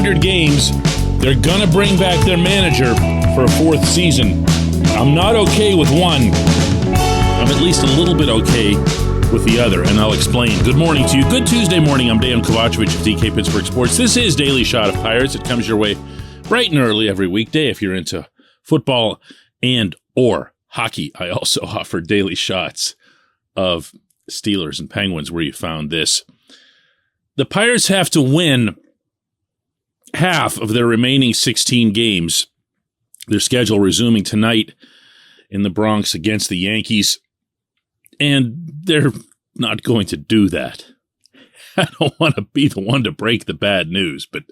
100 games. They're going to bring back their manager for a fourth season. I'm not okay with one. I'm at least a little bit okay with the other, and I'll explain. Good morning to you. Good Tuesday morning. I'm Dejan Kovacevic of DK Pittsburgh Sports. This is Daily Shot of Pirates. It comes your way bright and early every weekday if you're into football and or hockey. I also offer daily shots of Steelers and Penguins where you found this. The Pirates have to win half of their remaining 16 games. Their schedule resuming tonight in the Bronx against the Yankees. And they're not going to do that. I don't want to be the one to break the bad news, but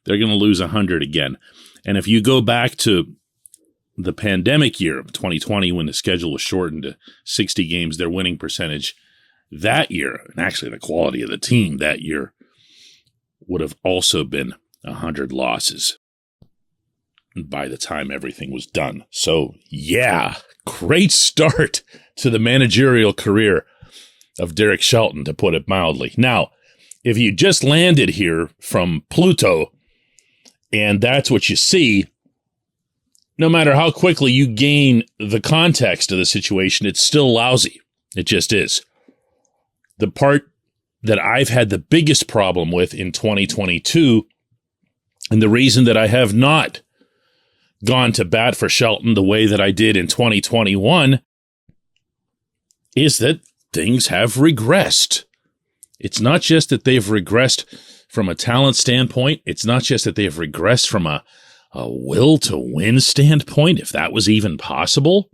they're going to lose 100 again. And if you go back to the pandemic year of 2020, when the schedule was shortened to 60 games, their winning percentage that year, and actually the quality of the team that year, would have also been 100 losses by the time everything was done. So, yeah, great start to the managerial career of Derek Shelton, to put it mildly. Now, if you just landed here from Pluto and that's what you see, no matter how quickly you gain the context of the situation, it's still lousy. It just is. The part that I've had the biggest problem with in 2022, and the reason that I have not gone to bat for Shelton the way that I did in 2021, is that things have regressed. It's not just that they've regressed from a talent standpoint. It's not just that they've regressed from a will to win standpoint, if that was even possible.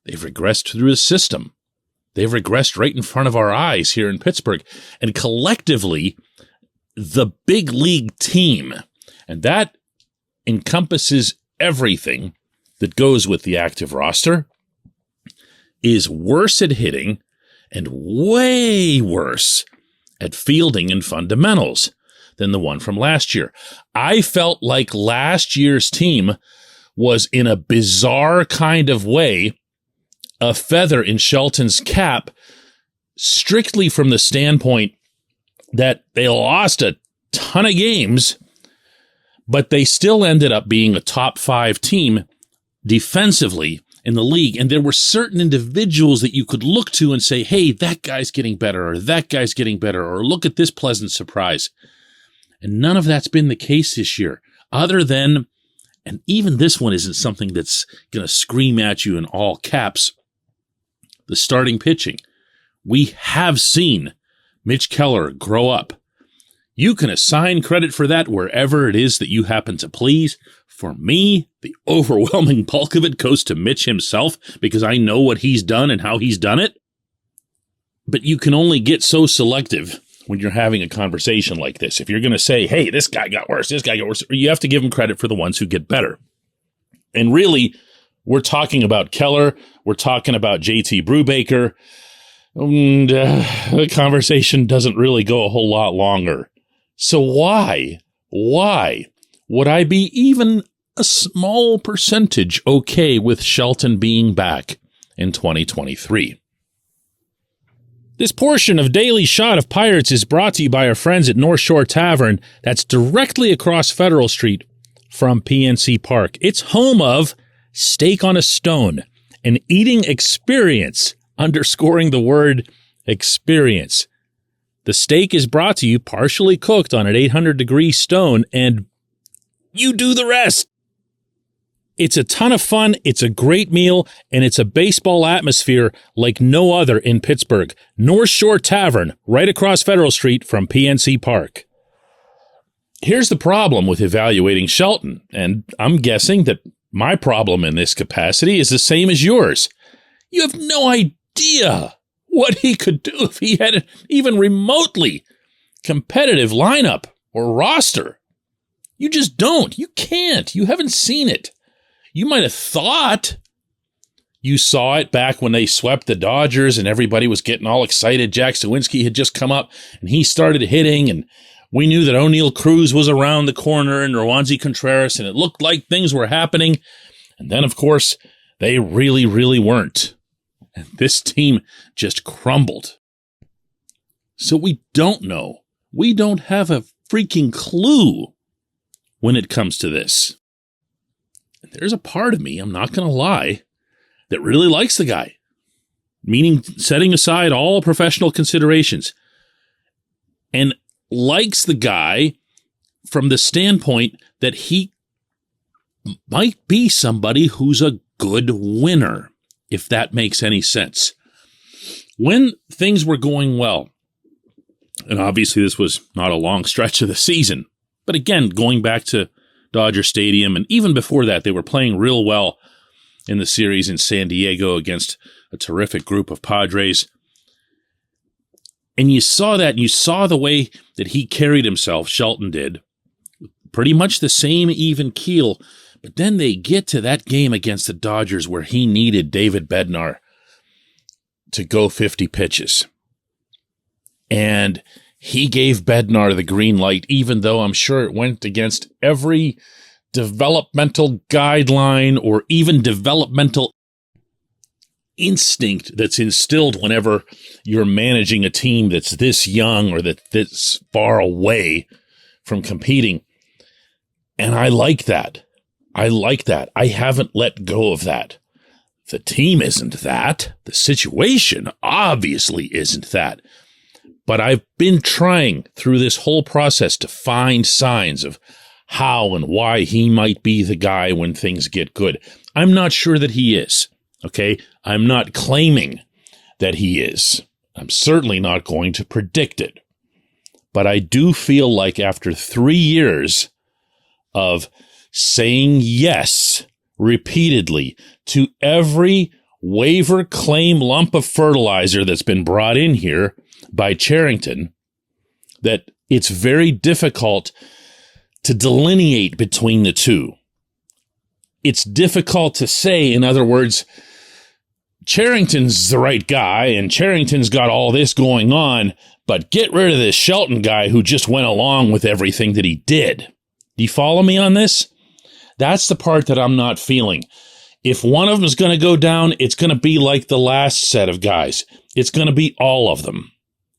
They've regressed through the system. They've regressed right in front of our eyes here in Pittsburgh. And collectively, the big league team, and that encompasses everything that goes with the active roster, is worse at hitting and way worse at fielding and fundamentals than the one from last year. I felt like last year's team was, in a bizarre kind of way, a feather in Shelton's cap, strictly from the standpoint that they lost a ton of games, but they still ended up being a top 5 team defensively in the league. And there were certain individuals that you could look to and say, hey, that guy's getting better, or that guy's getting better, or look at this pleasant surprise. And none of that's been the case this year, other than, and even this one isn't something that's going to scream at you in all caps, the starting pitching. We have seen Mitch Keller grow up. You can assign credit for that wherever it is that you happen to please. For me, the overwhelming bulk of it goes to Mitch himself, because I know what he's done and how he's done it. But you can only get so selective when you're having a conversation like this. If you're going to say, hey, this guy got worse, you have to give him credit for the ones who get better. And really, we're talking about Keller. We're talking about JT Brubaker. And the conversation doesn't really go a whole lot longer. So why would I be even a small percentage okay with Shelton being back in 2023? This portion of Daily Shot of Pirates is brought to you by our friends at North Shore Tavern, that's directly across Federal Street from PNC Park. It's home of Steak on a Stone, an eating experience, underscoring the word experience. The steak is brought to you partially cooked on an 800-degree stone, and you do the rest. It's a ton of fun, it's a great meal, and it's a baseball atmosphere like no other in Pittsburgh. North Shore Tavern, right across Federal Street from PNC Park. Here's the problem with evaluating Shelton, and I'm guessing that my problem in this capacity is the same as yours. You have no idea what he could do if he had an even remotely competitive lineup or roster. You just don't. You can't. You haven't seen it. You might have thought you saw it back when they swept the Dodgers and everybody was getting all excited. Jack Sawinski had just come up and he started hitting, and we knew that O'Neal Cruz was around the corner and Roansy Contreras, and it looked like things were happening. And then, of course, they really, really weren't. And this team just crumbled. So we don't know. We don't have a freaking clue when it comes to this. There's a part of me, I'm not going to lie, that really likes the guy, meaning setting aside all professional considerations, and likes the guy from the standpoint that he might be somebody who's a good winner, if that makes any sense. When things were going well, and obviously this was not a long stretch of the season, but again, going back to Dodger Stadium, and even before that, they were playing real well in the series in San Diego against a terrific group of Padres. And you saw that, and you saw the way that he carried himself, Shelton did, pretty much the same even keel. But then they get to that game against the Dodgers where he needed David Bednar to go 50 pitches. And he gave Bednar the green light, even though I'm sure it went against every developmental guideline or even developmental instinct that's instilled whenever you're managing a team that's this young or that's this far away from competing. And I like that. I haven't let go of that. The team isn't that. The situation obviously isn't that. But I've been trying through this whole process to find signs of how and why he might be the guy when things get good. I'm not sure that he is, okay? I'm not claiming that he is. I'm certainly not going to predict it. But I do feel like after 3 years of saying yes repeatedly to every waiver claim lump of fertilizer that's been brought in here by Cherington, that it's very difficult to delineate between the two. It's difficult to say, in other words, Cherington's the right guy and Cherington's got all this going on, but get rid of this Shelton guy who just went along with everything that he did. Do you follow me on this? That's the part that I'm not feeling. If one of them is going to go down, it's going to be like the last set of guys. It's going to be all of them.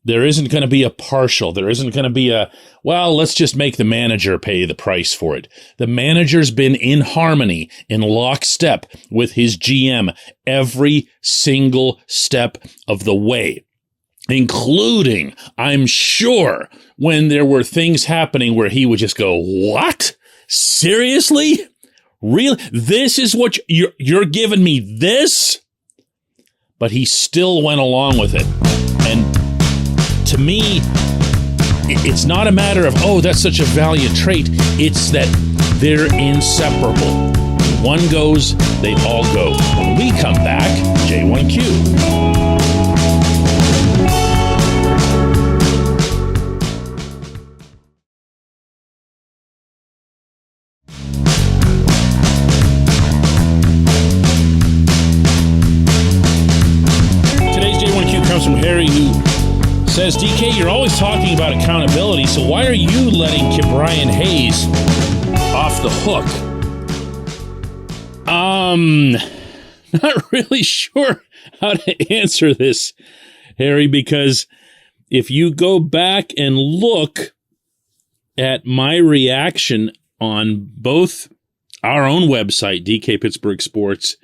There isn't going to be a partial. There isn't going to be a, well, let's just make the manager pay the price for it. The manager's been in harmony, in lockstep with his GM every single step of the way, including, I'm sure, when there were things happening where he would just go, what? Seriously? Really? This is what you're giving me this? But he still went along with it. And to me, it's not a matter of, oh, that's such a valiant trait. It's that they're inseparable. When one goes, they all go. When we come back, J1Q. From Harry, who says, DK, you're always talking about accountability, so why are you letting Brian Hayes off the hook? Not really sure how to answer this, Harry, because if you go back and look at my reaction on both our own website, DK Pittsburgh Sports,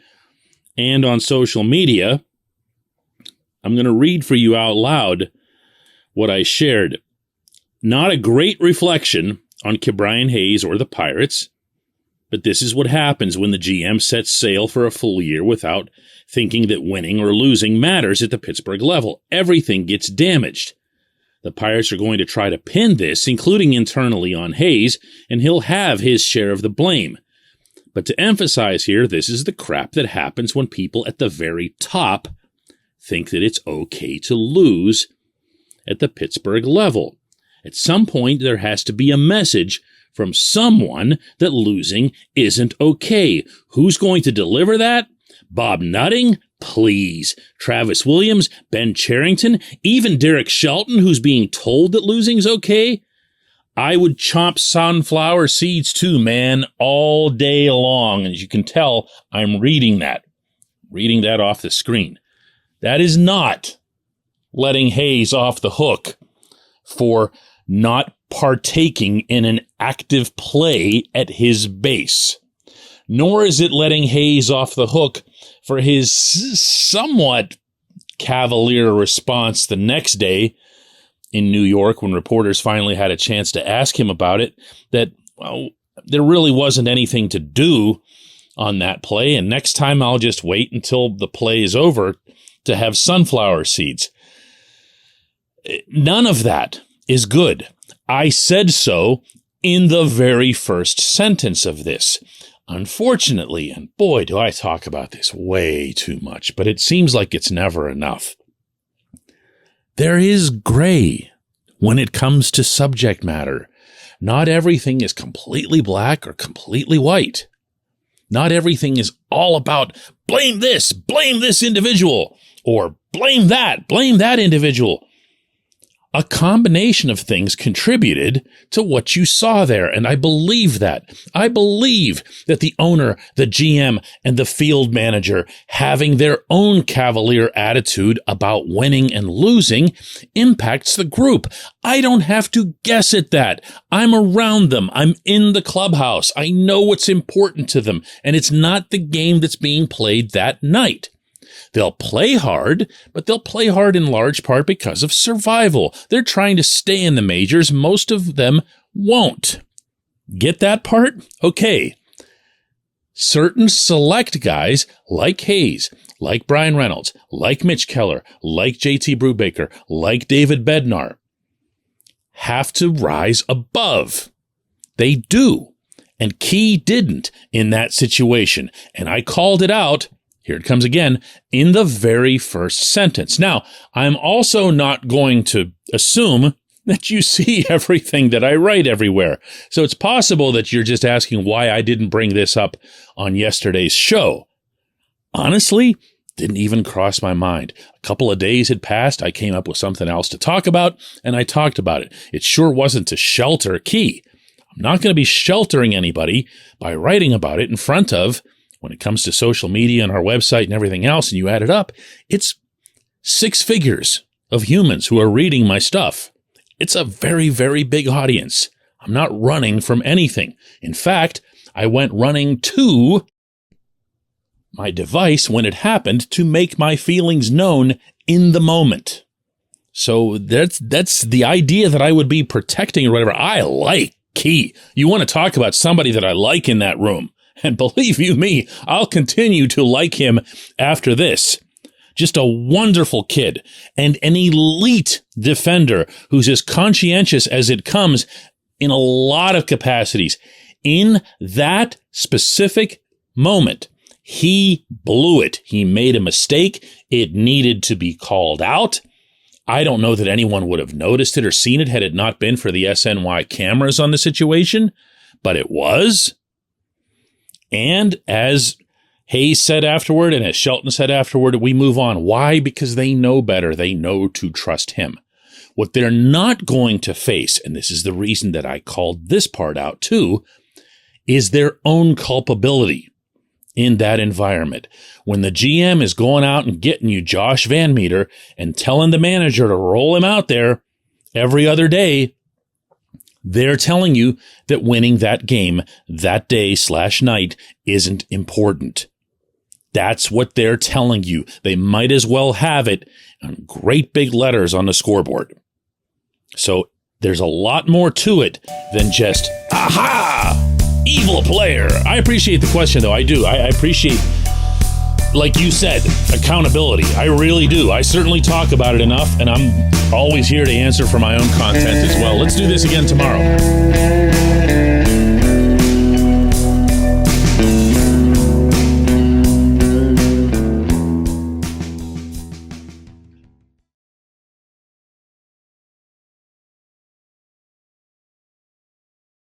and on social media, I'm going to read for you out loud what I shared. Not a great reflection on Brian Hayes or the Pirates, but this is what happens when the GM sets sail for a full year without thinking that winning or losing matters at the Pittsburgh level. Everything gets damaged. The Pirates are going to try to pin this, including internally, on Hayes, and he'll have his share of the blame. But to emphasize here, this is the crap that happens when people at the very top think that it's okay to lose at the Pittsburgh level. At some point, there has to be a message from someone that losing isn't okay. Who's going to deliver that? Bob Nutting? Please. Travis Williams? Ben Cherington? Even Derek Shelton, who's being told that losing's okay? I would chomp sunflower seeds too, man, all day long. As you can tell, I'm reading that off the screen. That is not letting Hayes off the hook for not partaking in an active play at his base. Nor is it letting Hayes off the hook for his somewhat cavalier response the next day in New York when reporters finally had a chance to ask him about it, that, well, there really wasn't anything to do on that play, and next time I'll just wait until the play is over to have sunflower seeds. None of that is good. I said so in the very first sentence of this. Unfortunately, and boy, do I talk about this way too much, but it seems like it's never enough. There is gray when it comes to subject matter. Not everything is completely black or completely white. Not everything is all about blame this individual, or blame that individual. A combination of things contributed to what you saw there, and I believe that. I believe that the owner, the GM, and the field manager having their own cavalier attitude about winning and losing impacts the group. I don't have to guess at that. I'm around them. I'm in the clubhouse. I know what's important to them, and it's not the game that's being played that night. They'll play hard, but they'll play hard in large part because of survival. They're trying to stay in the majors. Most of them won't. Get that part? Okay. Certain select guys like Hayes, like Brian Reynolds, like Mitch Keller, like JT Brubaker, like David Bednar, have to rise above. They do. And Key didn't in that situation. And I called it out. Here it comes again, in the very first sentence. Now, I'm also not going to assume that you see everything that I write everywhere. So it's possible that you're just asking why I didn't bring this up on yesterday's show. Honestly, didn't even cross my mind. A couple of days had passed. I came up with something else to talk about, and I talked about it. It sure wasn't to shelter Key. I'm not going to be sheltering anybody by writing about it in front of, when it comes to social media and our website and everything else, and you add it up, it's 6 figures of humans who are reading my stuff. It's a very, very big audience. I'm not running from anything. In fact, I went running to my device when it happened to make my feelings known in the moment. So that's the idea that I would be protecting or whatever. I like Key. You want to talk about somebody that I like in that room. And believe you me, I'll continue to like him after this. Just a wonderful kid and an elite defender who's as conscientious as it comes in a lot of capacities. In that specific moment, he blew it. He made a mistake. It needed to be called out. I don't know that anyone would have noticed it or seen it had it not been for the SNY cameras on the situation, but it was. And as Hayes said afterward, and as Shelton said afterward, we move on. Why? Because they know better. They know to trust him. What they're not going to face, and this is the reason that I called this part out too, is their own culpability in that environment. When the GM is going out and getting you Josh Van Meter and telling the manager to roll him out there every other day, they're telling you that winning that game that day/night isn't important. That's what they're telling you. They might as well have it in great big letters on the scoreboard. So there's a lot more to it than just, aha, evil player. I appreciate the question, though. I do. I appreciate, like you said, accountability. I really do. I certainly talk about it enough, and I'm always here to answer for my own content as well. Let's do this again tomorrow.